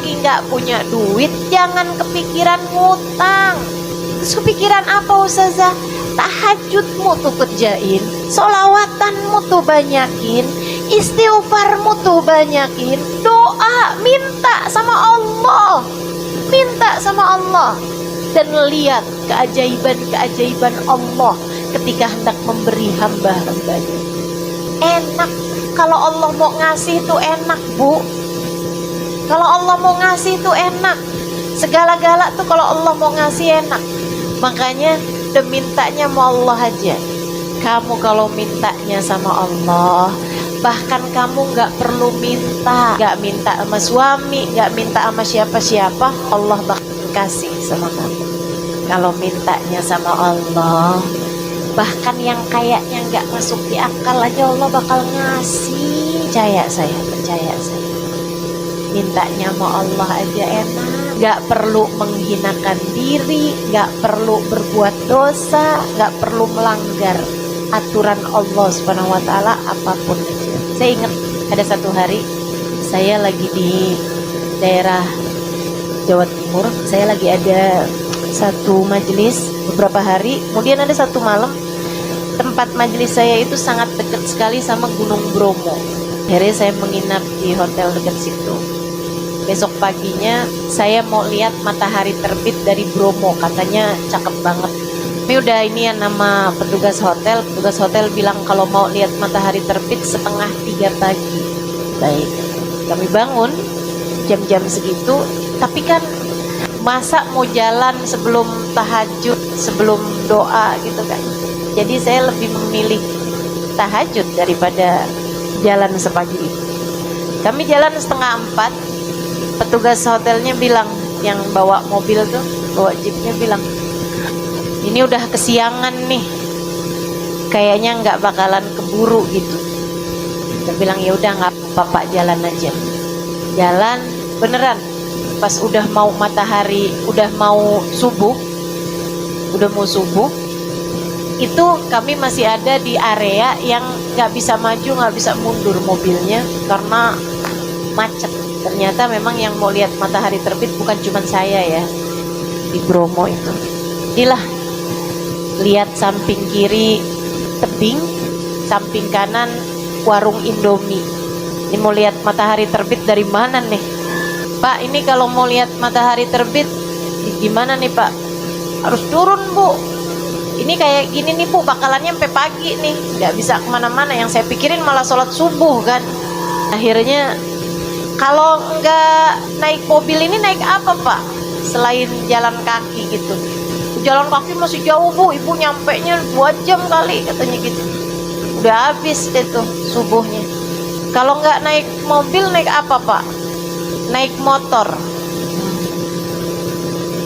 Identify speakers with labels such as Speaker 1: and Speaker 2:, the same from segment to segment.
Speaker 1: lagi nggak punya duit, jangan kepikiran ngutang. Terus kepikiran apa Ustazah? Tahajudmu tuh kerjain, solawatanmu tuh banyakin, istighfarmu tuh banyakin, doa, minta sama Allah, minta sama Allah. Dan lihat keajaiban-keajaiban Allah ketika hendak memberi hamba-hambanya. Enak, kalau Allah mau ngasih tuh enak Bu. Kalau Allah mau ngasih tuh enak. Segala-gala tuh kalau Allah mau ngasih enak. Makanya udah mintanya mau Allah aja. Kamu kalau mintanya sama Allah, bahkan kamu gak perlu minta, gak minta sama suami, gak minta sama siapa-siapa, Allah bakal kasih sama kamu. Kalau mintanya sama Allah, bahkan yang kayaknya gak masuk di akal aja Allah bakal ngasih. Percaya saya. Mintanya sama Allah aja enak, gak perlu menghinakan diri, gak perlu berbuat dosa, gak perlu melanggar aturan Allah Subhanahu wa Ta'ala apapun aja. Saya ingat ada satu hari saya lagi di daerah Jawa Timur, saya lagi ada satu majelis beberapa hari, kemudian ada satu malam tempat majelis saya itu sangat dekat sekali sama Gunung Bromo. Akhirnya saya menginap di hotel dekat situ. Besok paginya saya mau lihat matahari terbit dari Bromo, katanya cakep banget. Ini udah ini ya nama petugas hotel bilang kalau mau lihat matahari terbit 2:30 pagi. Baik, kami bangun jam-jam segitu, tapi kan masa mau jalan sebelum tahajud, sebelum doa gitu kan. Jadi saya lebih memilih tahajud daripada jalan sepagi itu. Kami jalan 3:30. Petugas hotelnya bilang, yang bawa mobil tuh, bawa jeepnya bilang, ini udah kesiangan nih, kayaknya nggak bakalan keburu gitu. Kita bilang ya udah nggak apa-apa, jalan aja. Jalan beneran. Pas udah mau matahari, udah mau subuh, itu kami masih ada di area yang nggak bisa maju, nggak bisa mundur mobilnya karena macet. Ternyata memang yang mau lihat matahari terbit bukan cuma saya ya di Bromo itu. Inilah, lihat samping kiri tebing, samping kanan warung Indomie. Ini mau lihat matahari terbit dari mana nih Pak? Ini kalau mau lihat matahari terbit gimana nih Pak? Harus turun Bu. Ini kayak gini nih Bu, bakalannya sampai pagi nih, nggak bisa kemana-mana. Yang saya pikirin malah sholat subuh kan. Akhirnya kalau nggak naik mobil ini naik apa Pak? Selain jalan kaki gitu. Jalan kaki masih jauh Bu, ibu nyampe nya 2 jam kali katanya gitu. Udah habis deh tuh subuhnya. Kalau nggak naik mobil naik apa Pak? Naik motor.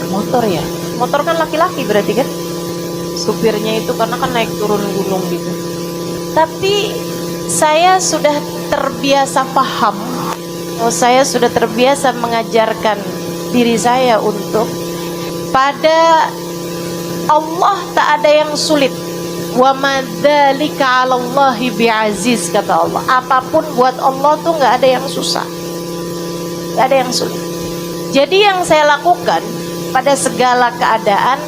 Speaker 1: Motor ya? Motor kan laki-laki berarti kan? Supirnya itu karena kan naik turun gunung gitu. Tapi saya sudah terbiasa paham, saya sudah terbiasa mengajarkan diri saya untuk pada Allah tak ada yang sulit. Wa madzalika 'alallahi bi'aziz, kata Allah. Apapun buat Allah tuh nggak ada yang susah, nggak ada yang sulit. Jadi yang saya lakukan pada segala keadaan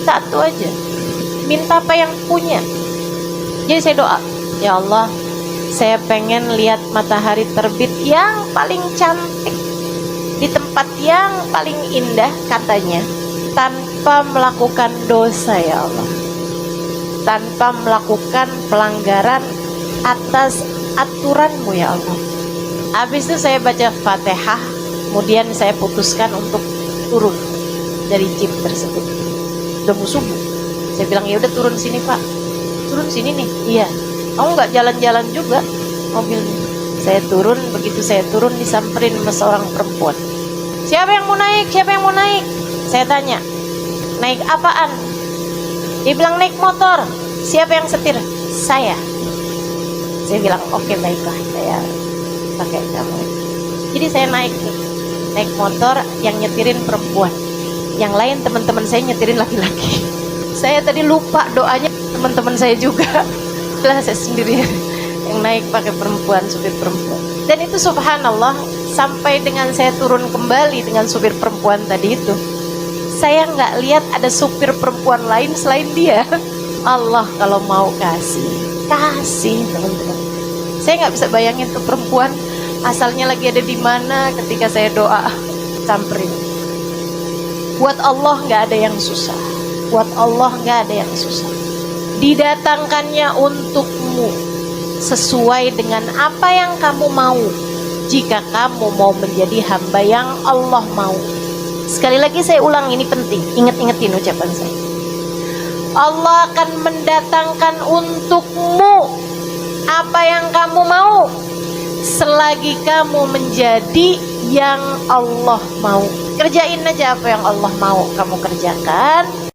Speaker 1: satu aja, minta apa yang punya. Jadi saya doa, ya Allah, saya pengen lihat matahari terbit yang paling cantik di tempat yang paling indah katanya, tanpa melakukan dosa ya Allah, tanpa melakukan pelanggaran atas aturanmu ya Allah. Habis itu saya baca Fatihah, kemudian saya putuskan untuk turun dari jeep tersebut. Udah mau subuh, saya bilang ya udah turun sini Pak, turun sini nih. Iya, kamu nggak jalan-jalan juga mobilnya. Saya turun, begitu saya turun disamperin sama seorang perempuan. Siapa yang mau naik? Siapa yang mau naik? Saya tanya, naik apaan? Dia bilang naik motor. Siapa yang setir? Saya. Saya bilang oke, baiklah, saya pakai kamu. Jadi saya naik motor, yang nyetirin perempuan, yang lain teman-teman saya nyetirin laki-laki. Saya tadi lupa doanya teman-teman saya juga. Lah saya sendiri yang naik pakai perempuan, supir perempuan. Dan itu subhanallah, sampai dengan saya turun kembali dengan supir perempuan tadi itu, saya nggak lihat ada supir perempuan lain selain dia. Allah kalau mau kasih teman-teman. Saya nggak bisa bayangin tuh perempuan asalnya lagi ada di mana ketika saya doa samperin. Buat Allah nggak ada yang susah. Buat Allah nggak ada yang susah. Didatangkannya untukmu sesuai dengan apa yang kamu mau. Jika kamu mau menjadi hamba yang Allah mau. Sekali lagi saya ulang, ini penting. Ingat-ingatin ucapan saya. Allah akan mendatangkan untukmu apa yang kamu mau selagi kamu menjadi yang Allah mau. Kerjain aja apa yang Allah mau kamu kerjakan.